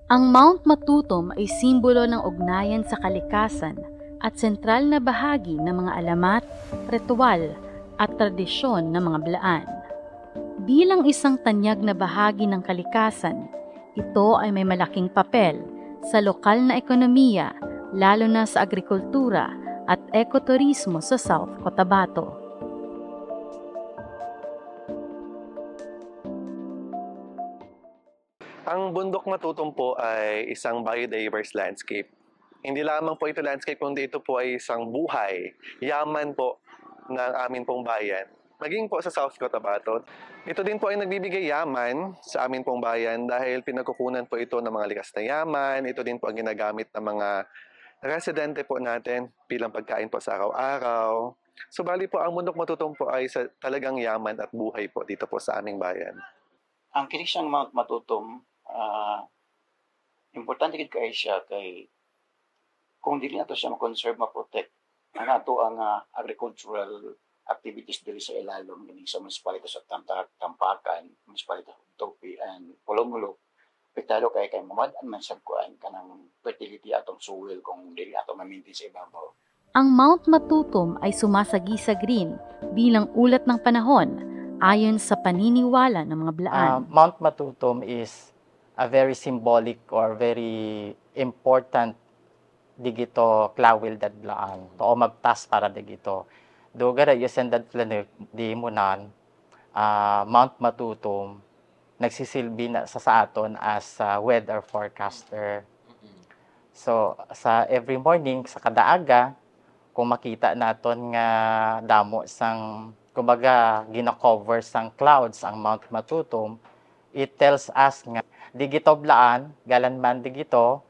Ang Mount Matutom ay simbolo ng ugnayan sa kalikasan at sentral na bahagi ng mga alamat, ritual at tradisyon ng mga Blaan. Bilang isang tanyag na bahagi ng kalikasan, ito ay may malaking papel sa lokal na ekonomiya, lalo na sa agrikultura at ekoturismo sa South Cotabato. Ang bundok Matutum po ay isang biodiverse landscape. Hindi lamang po ito landscape, kundi ito po ay isang buhay, yaman po ng amin pong bayan. Maging po sa South Cotabato. Ito din po ay nagbibigay yaman sa amin pong bayan dahil pinagkukunan po ito ng mga likas na yaman. Ito din po ang ginagamit ng mga residente po natin bilang pagkain po sa araw-araw. Bali po, ang bundok Matutum po ay talagang yaman at buhay po dito po sa aming bayan. Ang kini siyang Mount Matutom, importante gid kay siya kay kung dili nato siya ma-conserve, ma-protect ang ato ang agricultural activities diri sa ilalom gini sa municipality sa Tampakan, municipality of Topi and Pulonglo. Petalo kay mamad-an man sad kuan kanang fertility atong soil kung dili ato ma-maintain sa ibabaw. Ang Mount Matutom ay sumasagisag rin bilang ulat ng panahon ayon sa paniniwala ng mga Blaan. Mount Matutom is a very symbolic or very important digito klawil dat Blaan. To magtas para digito. Dugara yusendad planet di munan Mount Matutom nagsisilbi na sa aton as weather forecaster. So sa every morning sa kadaaga kung makita naton nga damo sang kumbaga gina-cover sang clouds ang Mount Matutom, it tells us nga digito Blaan galan man digito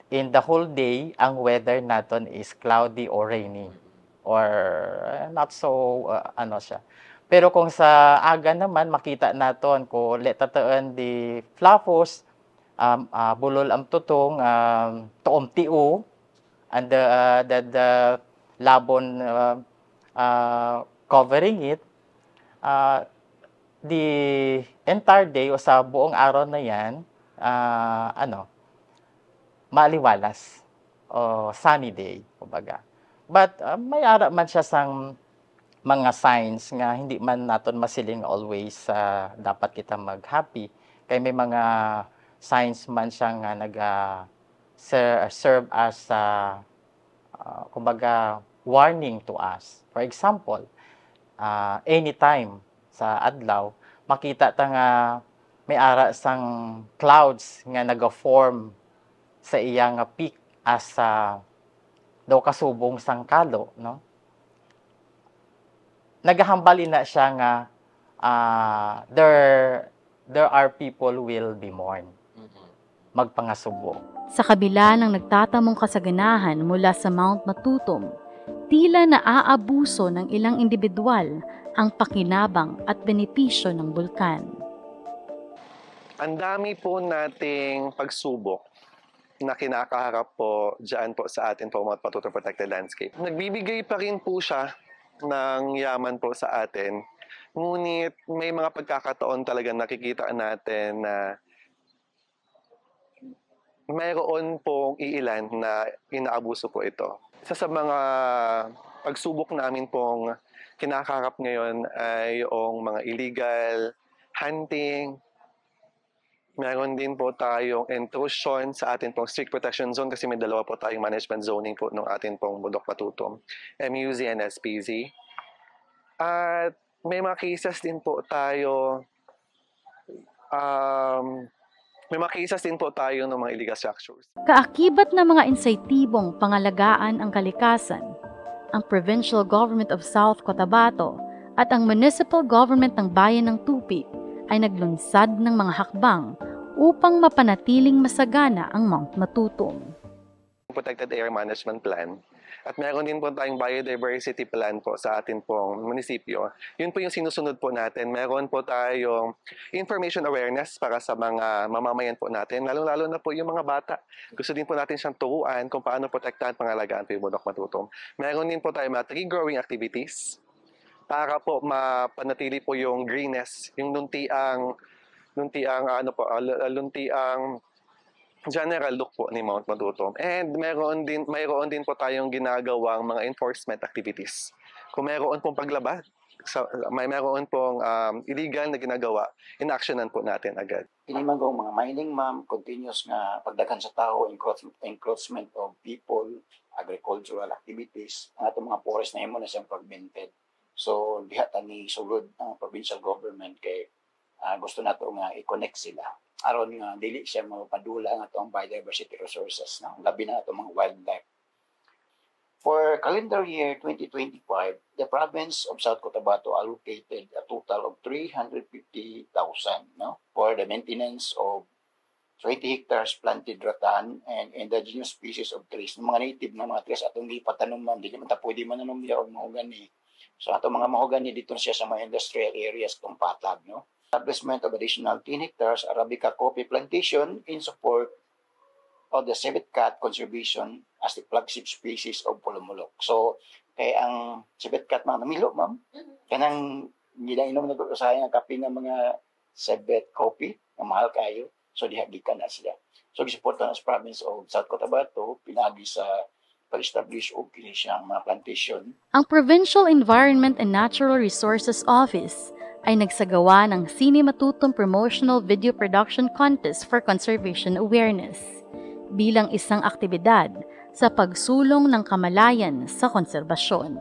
in the whole day ang weather naton is cloudy or rainy or not so ano siya. Pero kung sa aga naman makita naton ko letataan di flafos bulol am tutong tuom tiu and the labon covering it the entire day o sa buong araw na yan maliwalas o sunny day kumbaga. But may ara man siya sang mga signs nga hindi man naton masiling always dapat kita mag-happy kay may mga signs man siya nga serve as kumbaga warning to us. For example, anytime sa adlaw makita ta nga may ara sang clouds nga naga-form sa iyang peak as daw kasubong sang kalo, no? Nagahambalin na siya nga there are people will be mourn. Magpangasubo. Sa kabila ng nagtatamong kasaganahan mula sa Mount Matutom, tila naaabuso ng ilang individual ang pakinabang at benepisyo ng bulkan. Ang dami po nating pagsubok na kinakaharap po dyan po sa atin po Mount Matutom Protected Landscape. Nagbibigay pa rin po siya ng yaman po sa atin. Ngunit may mga pagkakataon talaga nakikita natin na mayroon pong iilan na inaabuso po ito. Isa sa mga pagsubok namin pong kinakaharap ngayon ay yung mga illegal hunting. Meron din po tayong intrusion sa atin pong strict protection zone kasi may dalawa po tayong management zoning po ng atin pong bundok Matutom, MUZ and SPZ. At may mga cases din po tayo ng mga illegal structures. Kaakibat ng mga insaytibong pangalagaan ang kalikasan, ang Provincial Government of South Cotabato at ang Municipal Government ng Bayan ng Tupi ay naglunsad ng mga hakbang upang mapanatiling masagana ang Mount Matutom. Protected Area Management Plan. At meron din po tayong biodiversity plan po sa atin pong munisipyo. Yun po yung sinusunod po natin. Meron po tayong information awareness para sa mga mamamayan po natin, lalo-lalo na po yung mga bata. Gusto din po natin siyang turuan kung paano protektahan, pangalagaan po yung bundok Matutom. Meron din po tayong mga tree growing activities para po mapanatili po yung greenness, yung luntiang general look po ni Mount Matutom. And mayroon din po tayong ginagawang mga enforcement activities. Kung mayroon pong paglabag, mayroon pong illegal na ginagawa, inactionan po natin agad. Inimang mga mining ma'am, continuous nga pagdaghan sa tao, encroachment of people, agricultural activities, ang atong mga forest na himo na siyang fragmented. So, diha tani sulod ang provincial government kay gusto nato nga i-connect sila. Aron nga dili siya mapadula ang atong biodiversity resources, no? Labi na atong mga wildlife. For calendar year 2025, the province of South Cotabato allocated a total of 350,000, no, for the maintenance of 20 hectares planted rattan and indigenous species of trees. Mga native na mga trees atong gipatanom man, dili man ta pwede mananom diha og mahogany. So atong mga mahogany dito siya sa mga industrial areas tong patag, no. Establishment of additional 10 hectares Arabica coffee plantation in support of the civet cat conservation as the flagship species of Pulumulok. So, kay ang civet cat mga namilo, ma'am, kanang ginainom na usahay ang kape ng mga civet coffee, na mahal kayo. So, dihagikan na sila. So, gisuportan sa province of South Cotabato, pinagi sa pag-establish o kini siyang mga plantation. Ang Provincial Environment and Natural Resources Office ay nagsagawa ng Sine Matutom Promotional Video Production Contest for Conservation Awareness bilang isang aktibidad sa pagsulong ng kamalayan sa konserbasyon.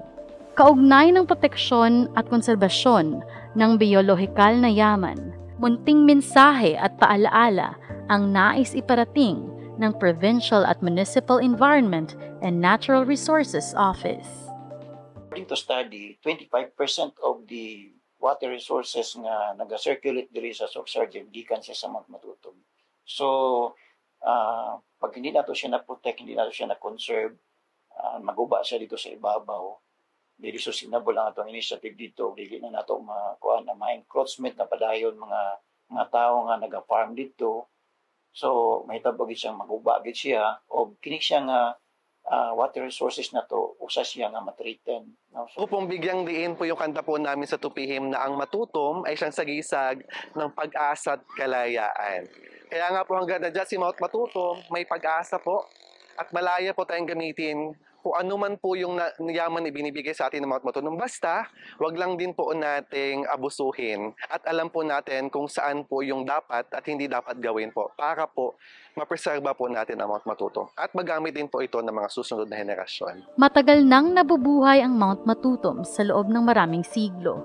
Kaugnay ng proteksyon at konserbasyon ng biolohikal na yaman, munting mensahe at paalaala ang nais iparating ng Provincial at Municipal Environment and Natural Resources Office. According to study, 25% of the water resources nga nag-circulate diri sa Sorsogon gikan siya sa Mount Matutom. So, pag hindi nato siya na-protect, hindi nato siya na-conserve, maguba siya dito sa ibabaw, dili sustainable ang atong initiative dito, dili na nato makuha na ma-encroachment na padayon mga tao nga naga-farm dito. So, mahitabo gid siyang maguba gid siya o kini siya nga water resources na to, usa siya nga matreten. No? So, Upong bigyang diin po yung kanta po namin sa Tupihim na ang Matutom ay siyang sagisag ng pag-asa at kalayaan. Kaya nga po hanggang na dyan si Mount Matutom, may pag-asa po at malaya po tayong gamitin kung ano man po yung yaman ibinibigay sa atin ng Mount Matutom. Basta, wag lang din po nating abusuhin at alam po natin kung saan po yung dapat at hindi dapat gawin po para po mapreserba po natin ang Mount Matutom at magamit din po ito ng mga susunod na henerasyon. Matagal nang nabubuhay ang Mount Matutom sa loob ng maraming siglo.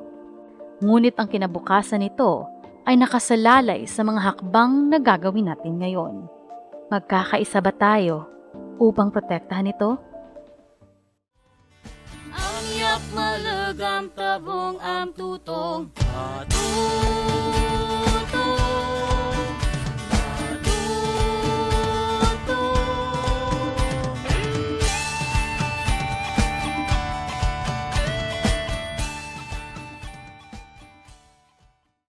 Ngunit ang kinabukasan nito ay nakasalalay sa mga hakbang na gagawin natin ngayon. Magkakaisa ba tayo upang protektahan ito? Ang yak malagam tabong ang tutong.